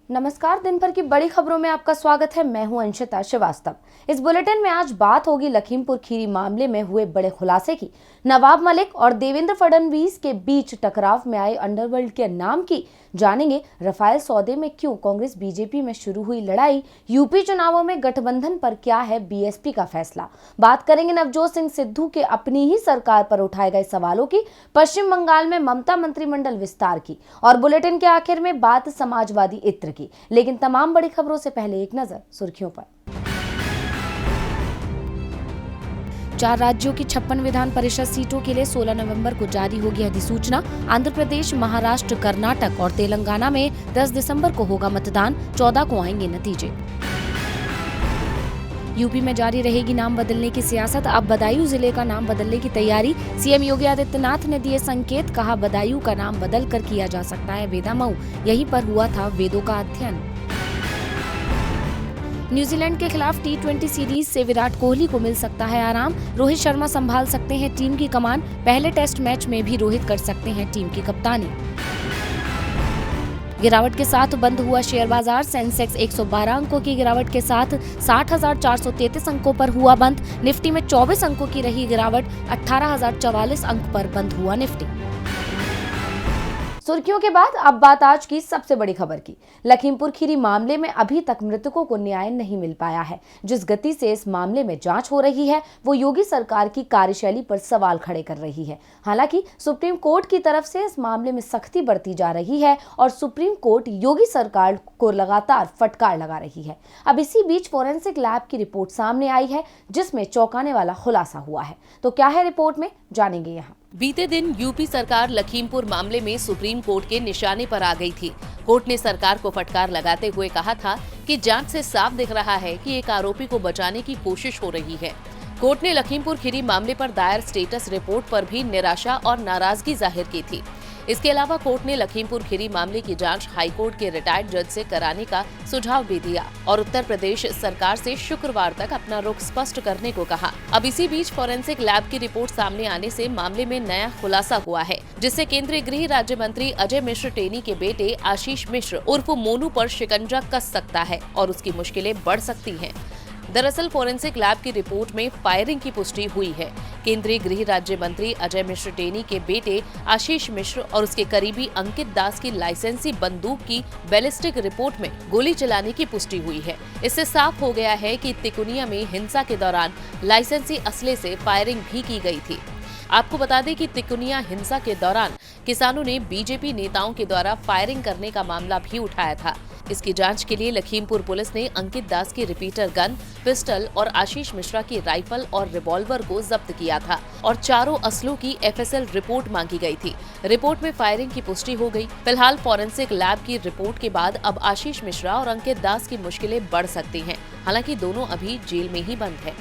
नमस्कार। दिन भर की बड़ी खबरों में आपका स्वागत है। मैं हूं अंशिता श्रीवास्तव। इस बुलेटिन में आज बात होगी लखीमपुर खीरी मामले में हुए बड़े खुलासे की। नवाब मलिक और देवेंद्र फडणवीस के बीच टकराव में आए अंडरवर्ल्ड के नाम की। जानेंगे रफाल सौदे में क्यों कांग्रेस बीजेपी में शुरू हुई लड़ाई। यूपी चुनावों में गठबंधन पर क्या है बीएसपी का फैसला। बात करेंगे नवजोत सिंह सिद्धू के अपनी ही सरकार पर उठाए गए सवालों की। पश्चिम बंगाल में ममता मंत्रिमंडल विस्तार की और बुलेटिन के आखिर में बात समाजवादी इत्र की। लेकिन तमाम बड़ी खबरों से पहले एक नजर सुर्खियों पर। 4 राज्यों की 56 विधान परिषद सीटों के लिए 16 नवंबर को जारी होगी अधिसूचना। आंध्र प्रदेश, महाराष्ट्र, कर्नाटक और तेलंगाना में 10 दिसंबर को होगा मतदान। 14 को आएंगे नतीजे। यूपी में जारी रहेगी नाम बदलने की सियासत। अब बदायूं जिले का नाम बदलने की तैयारी। सीएम योगी आदित्यनाथ ने दिए संकेत, कहा बदायूं का नाम बदल कर किया जा सकता है वेदामऊ। यहीं पर हुआ था वेदों का अध्ययन। न्यूजीलैंड के खिलाफ T20 सीरीज से विराट कोहली को मिल सकता है आराम। रोहित शर्मा संभाल सकते हैं टीम की कमान। पहले टेस्ट मैच में भी रोहित कर सकते हैं टीम की कप्तानी। गिरावट के साथ बंद हुआ शेयर बाजार। सेंसेक्स 112 अंकों की गिरावट के साथ 60,433 अंकों पर हुआ बंद। निफ्टी में 24 अंकों की रही गिरावट। 18,044 अंक पर बंद हुआ निफ्टी। सुर्खियों के बाद अब बात आज की सबसे बड़ी खबर की। लखीमपुर खीरी मामले में अभी तक मृतकों को न्याय नहीं मिल पाया है। जिस गति से इस मामले में जांच हो रही है वो योगी सरकार की कार्यशैली पर सवाल खड़े कर रही है। हालांकि सुप्रीम कोर्ट की तरफ से इस मामले में सख्ती बरती जा रही है और सुप्रीम कोर्ट योगी सरकार को लगातार फटकार लगा रही है। अब इसी बीच फोरेंसिक लैब की रिपोर्ट सामने आई है जिसमें चौंकाने वाला खुलासा हुआ है। तो क्या है रिपोर्ट में, जानेंगे यहाँ। बीते दिन यूपी सरकार लखीमपुर मामले में सुप्रीम कोर्ट के निशाने पर आ गई थी। कोर्ट ने सरकार को फटकार लगाते हुए कहा था कि जांच से साफ दिख रहा है कि एक आरोपी को बचाने की कोशिश हो रही है। कोर्ट ने लखीमपुर खीरी मामले पर दायर स्टेटस रिपोर्ट पर भी निराशा और नाराजगी जाहिर की थी। इसके अलावा कोर्ट ने लखीमपुर खीरी मामले की जांच हाईकोर्ट के रिटायर्ड जज से कराने का सुझाव भी दिया और उत्तर प्रदेश सरकार से शुक्रवार तक अपना रुख स्पष्ट करने को कहा। अब इसी बीच फोरेंसिक लैब की रिपोर्ट सामने आने से मामले में नया खुलासा हुआ है, जिससे केंद्रीय गृह राज्य मंत्री अजय मिश्र टेनी के बेटे आशीष मिश्र उर्फ मोनू पर शिकंजा कस सकता है और उसकी मुश्किलें बढ़ सकती हैं। दरअसल फोरेंसिक लैब की रिपोर्ट में फायरिंग की पुष्टि हुई है। केंद्रीय गृह राज्य मंत्री अजय मिश्र टेनी के बेटे आशीष मिश्र और उसके करीबी अंकित दास की लाइसेंसी बंदूक की बैलिस्टिक रिपोर्ट में गोली चलाने की पुष्टि हुई है। इससे साफ हो गया है कि तिकोनिया में हिंसा के दौरान लाइसेंसी असले से फायरिंग भी की गई थी। आपको बता दें कि तिकोनिया हिंसा के दौरान किसानों ने बीजेपी नेताओं के द्वारा फायरिंग करने का मामला भी उठाया था। इसकी जांच के लिए लखीमपुर पुलिस ने अंकित दास की रिपीटर गन, पिस्टल और आशीष मिश्रा की राइफल और रिवॉल्वर को जब्त किया था और चारों असलों की FSL रिपोर्ट मांगी गई थी। रिपोर्ट में फायरिंग की पुष्टि हो गई। फिलहाल फोरेंसिक लैब की रिपोर्ट के बाद अब आशीष मिश्रा और अंकित दास की मुश्किलें बढ़ सकती हैं। हालांकि दोनों अभी जेल में ही बंद है।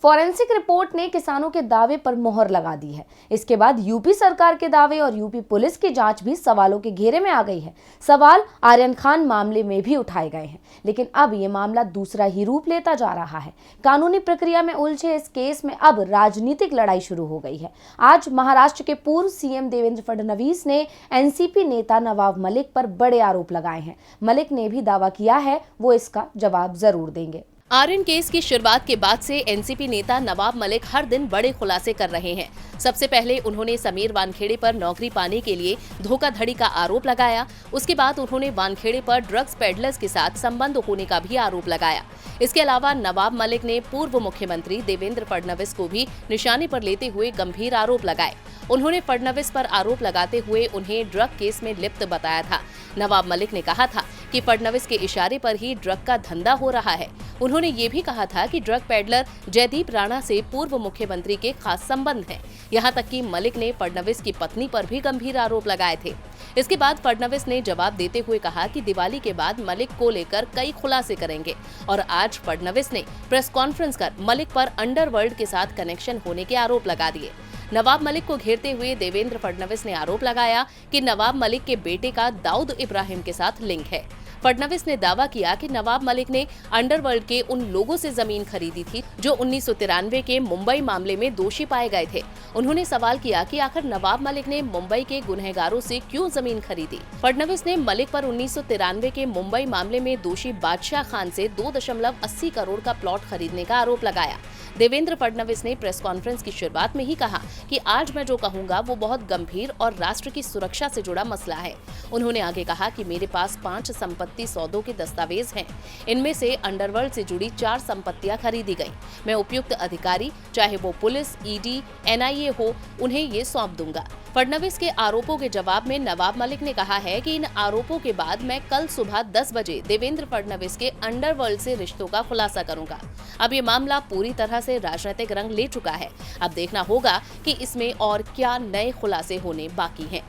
फोरेंसिक रिपोर्ट ने किसानों के दावे पर मोहर लगा दी है। इसके बाद यूपी सरकार के दावे और यूपी पुलिस की जांच भी सवालों के घेरे में आ गई है। सवाल आर्यन खान मामले में भी उठाए गए हैं, लेकिन अब ये मामला दूसरा ही रूप लेता जा रहा है। कानूनी प्रक्रिया में उलझे इस केस में अब राजनीतिक लड़ाई शुरू हो गई है। आज महाराष्ट्र के पूर्व सीएम देवेंद्र फडणवीस ने एनसीपी नेता नवाब मलिक पर बड़े आरोप लगाए हैं। मलिक ने भी दावा किया है वो इसका जवाब जरूर देंगे। आर्यन केस की शुरुआत के बाद से एनसीपी नेता नवाब मलिक हर दिन बड़े खुलासे कर रहे हैं। सबसे पहले उन्होंने समीर वानखेड़े पर नौकरी पाने के लिए धोखाधड़ी का आरोप लगाया। उसके बाद उन्होंने वानखेड़े पर ड्रग्स पेडलर्स के साथ संबंध होने का भी आरोप लगाया। इसके अलावा नवाब मलिक ने पूर्व मुख्यमंत्री देवेंद्र फडणवीस को भी निशाने पर लेते हुए गंभीर आरोप लगाए। उन्होंने फडणवीस पर आरोप लगाते हुए उन्हें ड्रग केस में लिप्त बताया था। नवाब मलिक ने कहा था कि फडणवीस के इशारे पर ही ड्रग का धंधा हो रहा है। उन्होंने ये भी कहा था कि ड्रग पेडलर जयदीप राणा से पूर्व मुख्यमंत्री के खास संबंध हैं। यहाँ तक कि मलिक ने फडणवीस की पत्नी पर भी गंभीर आरोप लगाए थे। इसके बाद फडणवीस ने जवाब देते हुए कहा कि दिवाली के बाद मलिक को लेकर कई खुलासे करेंगे और आज फडणवीस ने प्रेस कॉन्फ्रेंस कर मलिक पर अंडरवर्ल्ड के साथ कनेक्शन होने के आरोप लगा दिए। नवाब मलिक को घेरते हुए देवेंद्र फडणवीस ने आरोप लगाया कि नवाब मलिक के बेटे का दाऊद इब्राहिम के साथ लिंक है। फडणवीस ने दावा किया कि नवाब मलिक ने अंडरवर्ल्ड के उन लोगों से जमीन खरीदी थी जो 1993 के मुंबई मामले में दोषी पाए गए थे। उन्होंने सवाल किया कि आखिर नवाब मलिक ने मुंबई के गुनहगारों से क्यों जमीन खरीदी। फडणवीस ने मलिक पर 1993 के मुंबई मामले में दोषी बादशाह खान से 2.80 करोड़ का प्लॉट खरीदने का आरोप लगाया। देवेंद्र फडणवीस ने प्रेस कॉन्फ्रेंस की शुरुआत में ही कहा कि आज मैं जो कहूंगा वो बहुत गंभीर और राष्ट्र की सुरक्षा से जुड़ा मसला है। उन्होंने आगे कहा कि मेरे पास 5 संपत्ति सौदों के दस्तावेज हैं। इनमें से अंडरवर्ल्ड से जुड़ी 4 संपत्तियां खरीदी गई। मैं उपयुक्त अधिकारी, चाहे वो पुलिस, ईडी, एनआईए हो, उन्हें ये सौंप दूंगा। फडणवीस के आरोपों के जवाब में नवाब मलिक ने कहा है कि इन आरोपों के बाद मैं कल सुबह 10 बजे देवेंद्र फडणवीस के अंडरवर्ल्ड से रिश्तों का खुलासा करूंगा। अब ये मामला पूरी तरह से राजनीतिक रंग ले चुका है। अब देखना होगा कि इसमें और क्या नए खुलासे होने बाकी हैं।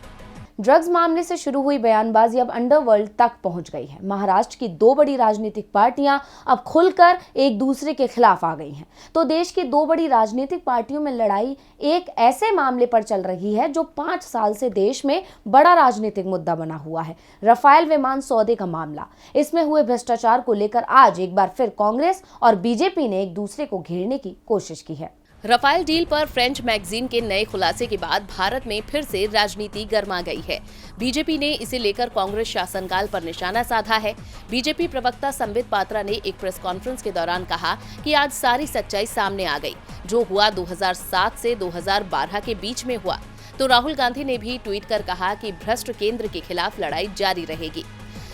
ड्रग्स मामले से शुरू हुई बयानबाजी अब अंडरवर्ल्ड तक पहुंच गई है। महाराष्ट्र की 2 बड़ी राजनीतिक पार्टियां अब खुलकर एक दूसरे के खिलाफ आ गई हैं। तो देश की 2 बड़ी राजनीतिक पार्टियों में लड़ाई एक ऐसे मामले पर चल रही है जो 5 साल से देश में बड़ा राजनीतिक मुद्दा बना हुआ है, राफेल विमान सौदे का मामला। इसमें हुए भ्रष्टाचार को लेकर आज एक बार फिर कांग्रेस और बीजेपी ने एक दूसरे को घेरने की कोशिश की है। राफेल डील पर फ्रेंच मैगजीन के नए खुलासे के बाद भारत में फिर से राजनीति गर्मा गई है। बीजेपी ने इसे लेकर कांग्रेस शासनकाल पर निशाना साधा है। बीजेपी प्रवक्ता संबित पात्रा ने एक प्रेस कॉन्फ्रेंस के दौरान कहा कि आज सारी सच्चाई सामने आ गई। जो हुआ 2007 से 2012 के बीच में हुआ। तो राहुल गांधी ने भी ट्वीट कर कहा कि भ्रष्ट केंद्र के खिलाफ लड़ाई जारी रहेगी।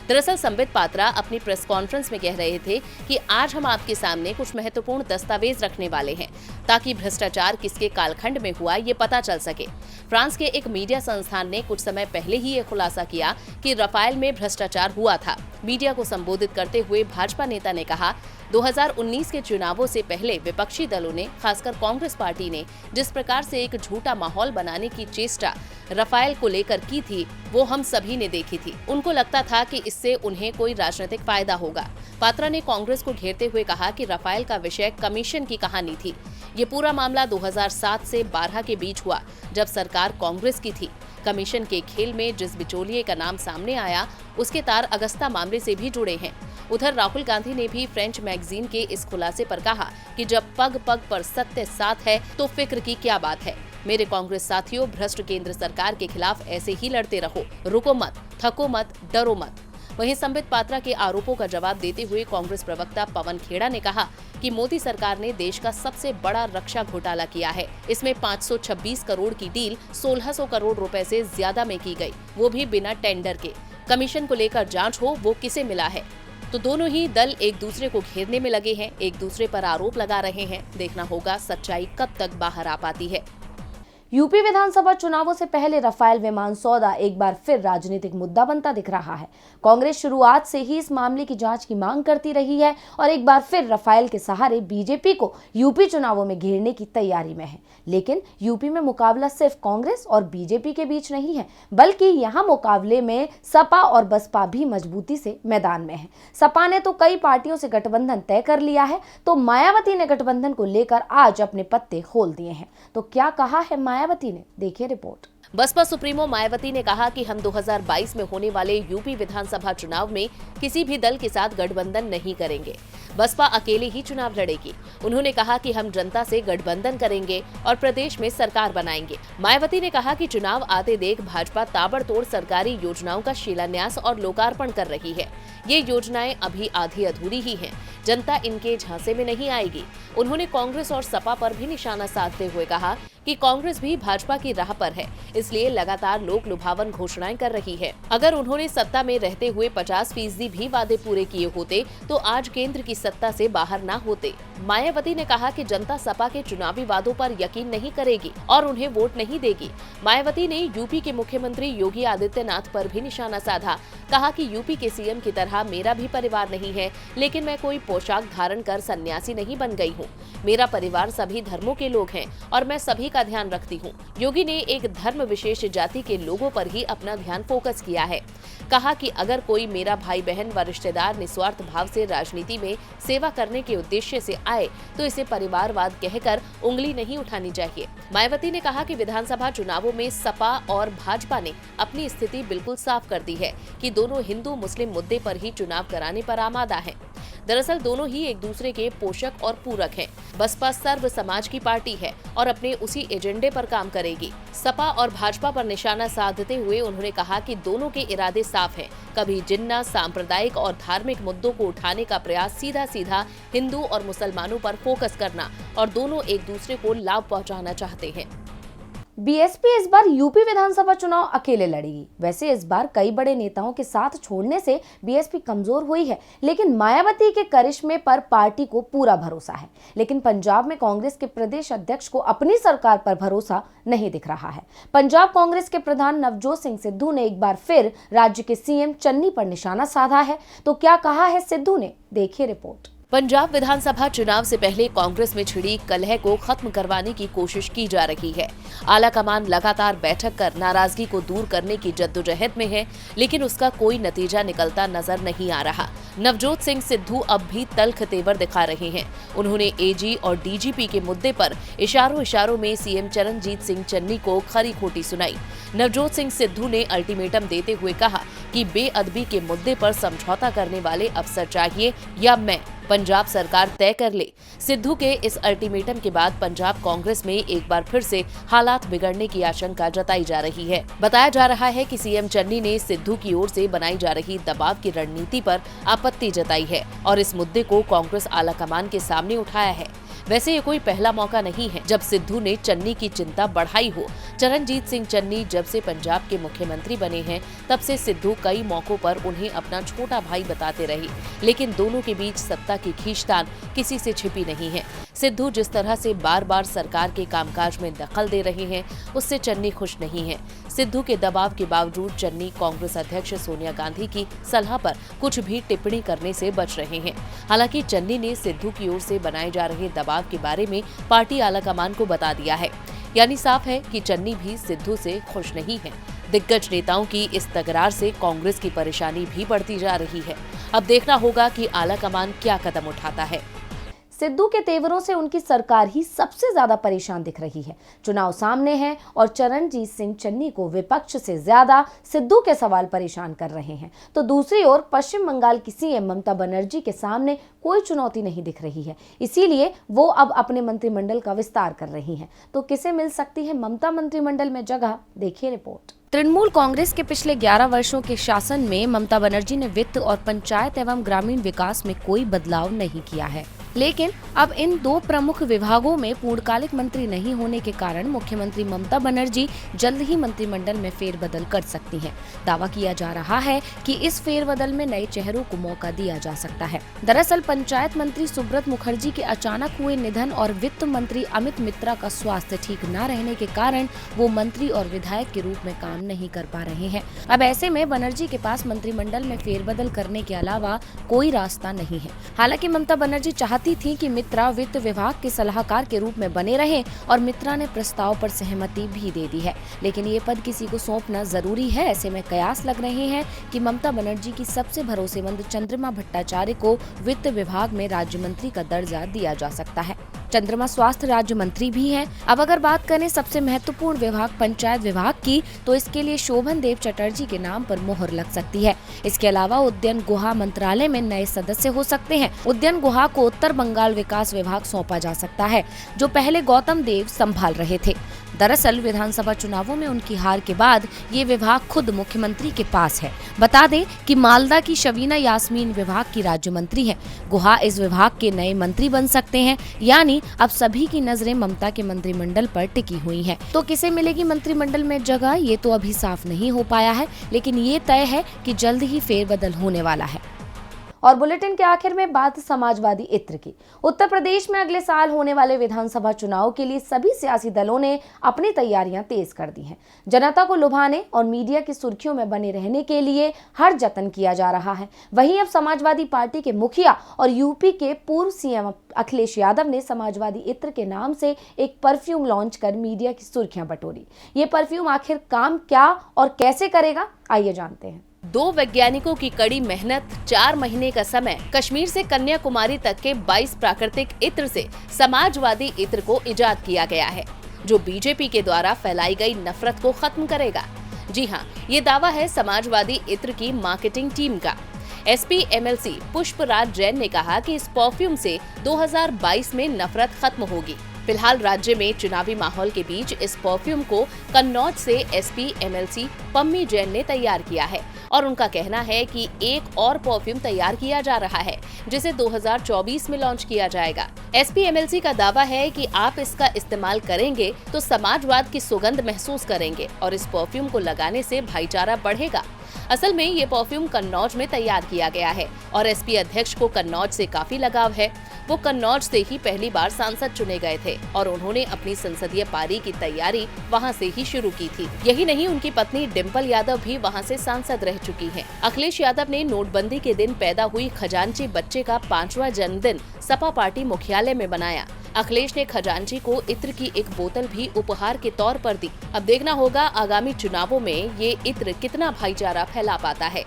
दरअसल संबित पात्रा अपनी प्रेस कॉन्फ्रेंस में कह रहे थे कि आज हम आपके सामने कुछ महत्वपूर्ण दस्तावेज रखने वाले हैं ताकि भ्रष्टाचार किसके कालखंड में हुआ ये पता चल सके। फ्रांस के एक मीडिया संस्थान ने कुछ समय पहले ही ये खुलासा किया कि राफेल में भ्रष्टाचार हुआ था। मीडिया को संबोधित करते हुए भाजपा नेता ने कहा, 2019 के चुनावों से पहले विपक्षी दलों ने, खासकर कांग्रेस पार्टी ने, जिस प्रकार से एक झूठा माहौल बनाने की चेष्टा राफेल को लेकर की थी, वो हम सभी ने देखी थी। उनको लगता था कि इससे उन्हें कोई राजनीतिक फायदा होगा। पात्रा ने कांग्रेस को घेरते हुए कहा कि राफेल का विषय कमीशन की कहानी थी। ये पूरा मामला 2007 से 12 के बीच हुआ, जब सरकार कांग्रेस की थी। कमीशन के खेल में जिस बिचौलिए का नाम सामने आया, उसके तार अगस्ता मामले से भी जुड़े हैं। उधर राहुल गांधी ने भी फ्रेंच मैगजीन के इस खुलासे पर कहा कि जब पग पग पर सत्य साथ है तो फिक्र की क्या बात है। मेरे कांग्रेस साथियों, भ्रष्ट केंद्र सरकार के खिलाफ ऐसे ही लड़ते रहो, रुको मत, थको मत, डरो मत। वहीं संबित पात्रा के आरोपों का जवाब देते हुए कांग्रेस प्रवक्ता पवन खेड़ा ने कहा कि मोदी सरकार ने देश का सबसे बड़ा रक्षा घोटाला किया है। इसमें 526 करोड़ की डील 1600 करोड़ रुपए से ज्यादा में की गई, वो भी बिना टेंडर के। कमीशन को लेकर जांच हो, वो किसे मिला है। तो दोनों ही दल एक दूसरे को घेरने में लगे हैं, एक दूसरे पर आरोप लगा रहे हैं। देखना होगा सच्चाई कब तक बाहर आ पाती है। यूपी विधानसभा चुनावों से पहले राफेल विमान सौदा एक बार फिर राजनीतिक मुद्दा बनता दिख रहा है। कांग्रेस शुरुआत से ही इस मामले की जांच की मांग करती रही है और एक बार फिर राफेल के सहारे बीजेपी को यूपी चुनावों में घेरने की तैयारी में है। लेकिन यूपी में मुकाबला सिर्फ कांग्रेस और बीजेपी के बीच नहीं है, बल्कि यहाँ मुकाबले में सपा और बसपा भी मजबूती से मैदान में है। सपा ने तो कई पार्टियों से गठबंधन तय कर लिया है, तो मायावती ने गठबंधन को लेकर आज अपने पत्ते खोल दिए हैं। तो क्या कहा है मायावती ने, देखिए रिपोर्ट। बसपा सुप्रीमो मायावती ने कहा कि हम 2022 में होने वाले यूपी विधानसभा चुनाव में किसी भी दल के साथ गठबंधन नहीं करेंगे। बसपा अकेले ही चुनाव लड़ेगी। उन्होंने कहा कि हम जनता से गठबंधन करेंगे और प्रदेश में सरकार बनाएंगे। मायावती ने कहा कि चुनाव आते देख भाजपा ताबड़तोड़ सरकारी योजनाओं का शिलान्यास और लोकार्पण कर रही है। ये योजनाएं अभी आधी अधूरी ही हैं। जनता इनके झांसे में नहीं आएगी। उन्होंने कांग्रेस और सपा पर भी निशाना साधते हुए कहा कि कांग्रेस भी भाजपा की राह पर है, इसलिए लगातार लोक लुभावन घोषणाएं कर रही है। अगर उन्होंने सत्ता में रहते हुए 50% भी वादे पूरे किए होते तो आज केंद्र की सत्ता से बाहर ना होते। मायावती ने कहा कि जनता सपा के चुनावी वादों पर यकीन नहीं करेगी और उन्हें वोट नहीं देगी। मायावती ने यूपी के मुख्यमंत्री योगी आदित्यनाथ पर भी निशाना साधा। कहा कि यूपी के सीएम की तरह मेरा भी परिवार नहीं है, लेकिन मैं कोई पोशाक धारण कर सन्यासी नहीं बन गई हूँ। मेरा परिवार सभी धर्मों के लोग हैं और मैं सभी का ध्यान रखती हूँ। योगी ने एक धर्म विशेष जाति के लोगों पर ही अपना ध्यान फोकस किया है। कहा कि अगर कोई मेरा भाई बहन व रिश्तेदार निस्वार्थ भाव से राजनीति में सेवा करने के उद्देश्य से आए तो इसे परिवारवाद कहकर उंगली नहीं उठानी चाहिए। मायावती ने कहा कि विधानसभा चुनावों में सपा और भाजपा ने अपनी स्थिति बिल्कुल साफ कर दी है कि दोनों हिंदू मुस्लिम मुद्दे पर ही चुनाव कराने पर आमादा हैं। दरअसल दोनों ही एक दूसरे के पोषक और पूरक हैं। बसपा सर्व समाज की पार्टी है और अपने उसी एजेंडे पर काम करेगी। सपा और भाजपा पर निशाना साधते हुए उन्होंने कहा कि दोनों के इरादे साफ हैं। कभी जिन्ना, सांप्रदायिक और धार्मिक मुद्दों को उठाने का प्रयास सीधा सीधा हिंदू और मुसलमानों पर फोकस करना, और दोनों एक दूसरे को लाभ पहुंचाना चाहते हैं। बीएसपी इस बार यूपी विधानसभा चुनाव अकेले लड़ेगी। वैसे इस बार कई बड़े नेताओं के साथ छोड़ने से बीएसपी कमजोर हुई है, लेकिन मायावती के करिश्मे पर पार्टी को पूरा भरोसा है। लेकिन पंजाब में कांग्रेस के प्रदेश अध्यक्ष को अपनी सरकार पर भरोसा नहीं दिख रहा है। पंजाब कांग्रेस के प्रधान नवजोत सिंह सिद्धू ने एक बार फिर राज्य के सीएम चन्नी पर निशाना साधा है। तो क्या कहा है सिद्धू ने, देखिए रिपोर्ट। पंजाब विधानसभा चुनाव से पहले कांग्रेस में छिड़ी कलह को खत्म करवाने की कोशिश की जा रही है। आला कमान लगातार बैठक कर नाराजगी को दूर करने की जद्दोजहद में है, लेकिन उसका कोई नतीजा निकलता नजर नहीं आ रहा। नवजोत सिंह सिद्धू अब भी तल्ख तेवर दिखा रहे हैं। उन्होंने एजी और डीजीपी के मुद्दे पर इशारों में सीएम चरणजीत सिंह चन्नी को खरी खोटी सुनाई। नवजोत सिंह सिद्धू ने अल्टीमेटम देते हुए कहा कि बेअदबी के मुद्दे पर समझौता करने वाले अफसर चाहिए या मैं, पंजाब सरकार तय कर ले। सिद्धू के इस अल्टीमेटम के बाद पंजाब कांग्रेस में एक बार फिर से हालात बिगड़ने की आशंका जताई जा रही है। बताया जा रहा है कि सीएम चन्नी ने सिद्धू की ओर से बनाई जा रही दबाव की रणनीति पर आपत्ति जताई है और इस मुद्दे को कांग्रेस आलाकमान के सामने उठाया है। वैसे ये कोई पहला मौका नहीं है जब सिद्धू ने चन्नी की चिंता बढ़ाई हो। चरणजीत सिंह चन्नी जब से पंजाब के मुख्यमंत्री बने हैं, तब से सिद्धू कई मौकों पर उन्हें अपना छोटा भाई बताते रहे, लेकिन दोनों के बीच सत्ता की खींचतान किसी से छिपी नहीं है। सिद्धू जिस तरह से बार बार सरकार के कामकाज में दखल दे रहे हैं, उससे चन्नी खुश नहीं है। सिद्धू के दबाव के बावजूद चन्नी कांग्रेस अध्यक्ष सोनिया गांधी की सलाह पर कुछ भी टिप्पणी करने से बच रहे हैं। हालांकि चन्नी ने सिद्धू की ओर से बनाए जा रहे दबाव के बारे में पार्टी आलाकमान को बता दिया है, यानी साफ है कि चन्नी भी सिद्धू से खुश नहीं है। दिग्गज नेताओं की इस तकरार से कांग्रेस की परेशानी भी बढ़ती जा रही है। अब देखना होगा कि आलाकमान क्या कदम उठाता है। सिद्धू के तेवरों से उनकी सरकार ही सबसे ज्यादा परेशान दिख रही है। चुनाव सामने है और चरणजीत सिंह चन्नी को विपक्ष से ज्यादा सिद्धू के सवाल परेशान कर रहे हैं। तो दूसरी ओर पश्चिम बंगाल की सीएम ममता बनर्जी के सामने कोई चुनौती नहीं दिख रही है, इसीलिए वो अब अपने मंत्रिमंडल का विस्तार कर रही हैं। तो किसे मिल सकती है ममता मंत्रिमंडल में जगह, देखिए रिपोर्ट। तृणमूल कांग्रेस के पिछले 11 वर्षों के शासन में ममता बनर्जी ने वित्त और पंचायत एवं ग्रामीण विकास में कोई बदलाव नहीं किया है, लेकिन अब इन दो प्रमुख विभागों में पूर्णकालिक मंत्री नहीं होने के कारण मुख्यमंत्री ममता बनर्जी जल्द ही मंत्रिमंडल में फेरबदल कर सकती हैं। दावा किया जा रहा है कि इस फेरबदल में नए चेहरों को मौका दिया जा सकता है। दरअसल पंचायत मंत्री सुब्रत मुखर्जी के अचानक हुए निधन और वित्त मंत्री अमित मित्रा का स्वास्थ्य ठीक न रहने के कारण वो मंत्री और विधायक के रूप में काम नहीं कर पा रहे हैं। अब ऐसे में बनर्जी के पास मंत्रिमंडल में फेरबदल करने के अलावा कोई रास्ता नहीं है। हालांकि ममता बनर्जी चाहती थी कि मित्रा वित्त विभाग के सलाहकार के रूप में बने रहे और मित्रा ने प्रस्ताव पर सहमति भी दे दी है, लेकिन ये पद किसी को सौंपना जरूरी है। ऐसे में कयास लग रहे हैं कि ममता बनर्जी की सबसे भरोसेमंद चंद्रमा भट्टाचार्य को वित्त विभाग में राज्य मंत्री का दर्जा दिया जा सकता है। चंद्रमा स्वास्थ्य राज्य मंत्री भी हैं। अब अगर बात करें सबसे महत्वपूर्ण विभाग पंचायत विभाग की, तो इसके लिए शोभन देव चटर्जी के नाम पर मोहर लग सकती है। इसके अलावा उद्यान गुहा मंत्रालय में नए सदस्य हो सकते हैं। उद्यान गुहा को उत्तर बंगाल विकास विभाग सौंपा जा सकता है, जो पहले गौतम देव संभाल रहे थे। दरअसल विधानसभा चुनावों में उनकी हार के बाद ये विभाग खुद मुख्यमंत्री के पास है। बता दें कि मालदा की शवीना यास्मीन विभाग की राज्य मंत्री हैं। गुहा इस विभाग के नए मंत्री बन सकते हैं, यानी अब सभी की नजरें ममता के मंत्रिमंडल पर टिकी हुई हैं। तो किसे मिलेगी मंत्रिमंडल में जगह, ये तो अभी साफ नहीं हो पाया है, लेकिन ये तय है कि जल्द ही फेरबदल होने वाला है। और बुलेटिन के आखिर में बात समाजवादी इत्र की। उत्तर प्रदेश में अगले साल होने वाले विधानसभा चुनाव के लिए सभी सियासी दलों ने अपनी तैयारियां तेज कर दी हैं। जनता को लुभाने और मीडिया की सुर्खियों में बने रहने के लिए हर जतन किया जा रहा है। वहीं अब समाजवादी पार्टी के मुखिया और यूपी के पूर्व सीएम अखिलेश यादव ने समाजवादी इत्र के नाम से एक परफ्यूम लॉन्च कर मीडिया की सुर्खियां बटोरी। ये परफ्यूम आखिर काम क्या और कैसे करेगा, आइए जानते हैं। 2 वैज्ञानिकों की कड़ी मेहनत, 4 महीने का समय, कश्मीर से कन्याकुमारी तक के 22 प्राकृतिक इत्र से समाजवादी इत्र को इजाद किया गया है, जो बीजेपी के द्वारा फैलाई गई नफरत को खत्म करेगा। जी हाँ, ये दावा है समाजवादी इत्र की मार्केटिंग टीम का। एसपी एमएलसी पुष्पराज जैन ने कहा कि इस परफ्यूम से 2022 में नफरत खत्म होगी। फिलहाल राज्य में चुनावी माहौल के बीच इस परफ्यूम को कन्नौज से एसपी एमएलसी पम्मी जैन ने तैयार किया है और उनका कहना है कि एक और परफ्यूम तैयार किया जा रहा है, जिसे 2024 में लॉन्च किया जाएगा। एसपी एमएलसी का दावा है कि आप इसका इस्तेमाल करेंगे तो समाजवाद की सुगंध महसूस करेंगे और इस परफ्यूम को लगाने से भाईचारा बढ़ेगा। असल में ये परफ्यूम कन्नौज में तैयार किया गया है और एसपी अध्यक्ष को कन्नौज से काफी लगाव है। वो कन्नौज से ही पहली बार सांसद चुने गए थे और उन्होंने अपनी संसदीय पारी की तैयारी वहां से ही शुरू की थी। यही नहीं, उनकी पत्नी डिम्पल यादव भी वहां से सांसद रह चुकी हैं। अखिलेश यादव ने नोटबंदी के दिन पैदा हुई खजांची बच्चे का 5वां जन्मदिन सपा पार्टी मुख्यालय में बनाया। अखिलेश ने खजांची को इत्र की एक बोतल भी उपहार के तौर पर दी। अब देखना होगा आगामी चुनावों में ये इत्र कितना भाईचारा फैला पाता है।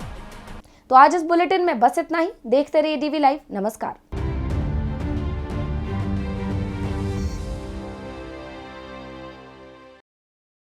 तो आज इस बुलेटिन में बस इतना ही। देखते रहिए डीवी लाइव। नमस्कार।